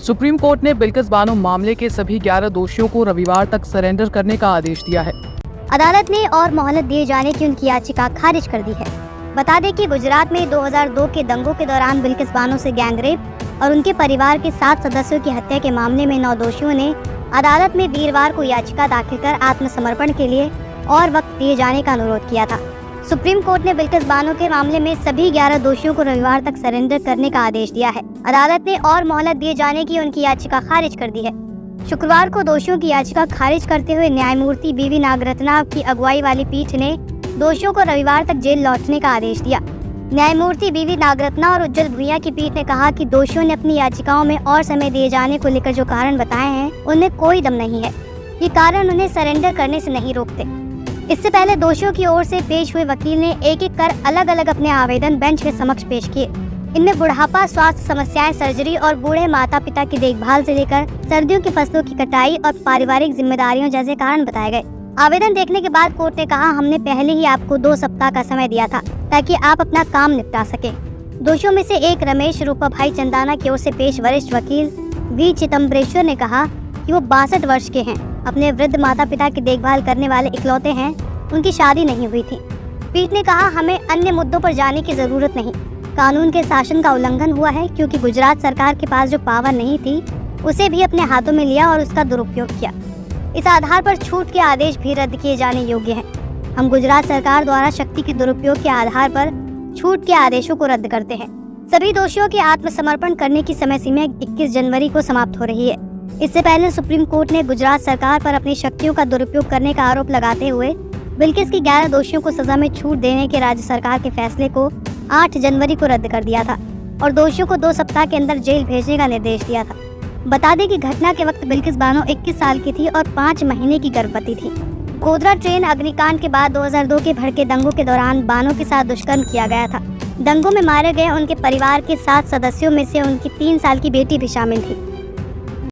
Supreme court ने बिल्किस बानो मामले के सभी 11 दोषियों को रविवार तक सरेंडर करने का आदेश दिया है। अदालत ने और मोहलत दिए जाने की उनकी याचिका खारिज कर दी है। बता दें कि गुजरात में 2002 के दंगों के दौरान बिल्किस बानो से गैंगरेप और उनके परिवार के 7 सदस्यों की हत्या के मामले में 9 दोषियों ने अदालत में वीरवार को याचिका दाखिल कर आत्मसमर्पण के लिए और वक्त दिए जाने का अनुरोध किया था। सुप्रीम कोर्ट ने बिल्किस बानो के मामले में सभी 11 दोषियों को रविवार तक सरेंडर करने का आदेश दिया है। अदालत ने और मोहलत दिए जाने की उनकी याचिका खारिज कर दी है। शुक्रवार को दोषियों की याचिका खारिज करते हुए न्यायमूर्ति बीवी नागरत्ना की अगुवाई वाली पीठ ने दोषियों को रविवार तक जेल लौटने का आदेश दिया। न्यायमूर्ति बीवी नागरत्ना और उज्जवल भुइयां की पीठ ने कहा कि दोषियों ने अपनी याचिकाओं में और समय दिए जाने को लेकर जो कारण बताए हैं उनमें कोई दम नहीं है। ये कारण उन्हें सरेंडर करने से नहीं रोकते। इससे पहले दोषियों की ओर से पेश हुए वकील ने एक एक कर अलग अलग अपने आवेदन बेंच के समक्ष पेश किए। इनमें बुढ़ापा, स्वास्थ्य समस्याएं, सर्जरी और बूढ़े माता पिता की देखभाल से लेकर सर्दियों की फसलों की कटाई और पारिवारिक जिम्मेदारियों जैसे कारण बताए गए। आवेदन देखने के बाद कोर्ट ने कहा, हमने पहले ही आपको 2 सप्ताह का समय दिया था ताकि आप अपना काम निपटा सके। दोषियों में से एक रमेश रूपा भाई चंदाना की ओर से पेश वरिष्ठ वकील वी चिदम्बरेश्वर ने कहा कि वो 62 वर्ष के हैं, अपने वृद्ध माता पिता की देखभाल करने वाले इकलौते हैं, उनकी शादी नहीं हुई थी। पीठ ने कहा, हमें अन्य मुद्दों पर जाने की जरूरत नहीं। कानून के शासन का उल्लंघन हुआ है क्योंकि गुजरात सरकार के पास जो पावर नहीं थी उसे भी अपने हाथों में लिया और उसका दुरुपयोग किया। इस आधार पर छूट के आदेश भी रद्द किए जाने योग्य हैं। हम गुजरात सरकार द्वारा शक्ति के दुरुपयोग के आधार पर छूट के आदेशों को रद्द करते हैं। सभी दोषियों के आत्मसमर्पण करने की समय सीमा 21 जनवरी को समाप्त हो रही है। इससे पहले सुप्रीम कोर्ट ने गुजरात सरकार पर अपनी शक्तियों का दुरुपयोग करने का आरोप लगाते हुए बिल्किस की 11 दोषियों को सजा में छूट देने के राज्य सरकार के फैसले को 8 जनवरी को रद्द कर दिया था और दोषियों को 2 सप्ताह के अंदर जेल भेजने का निर्देश दिया था। बता दें कि घटना के वक्त बिल्किस बानो 21 साल की थी और 5 महीने की गर्भवती थी। गोधरा ट्रेन अग्निकांड के बाद 2002 के भड़के दंगों के दौरान बानो के साथ दुष्कर्म किया गया था। दंगों में मारे गए उनके परिवार के 7 सदस्यों में से उनकी 3 साल की बेटी भी शामिल थी।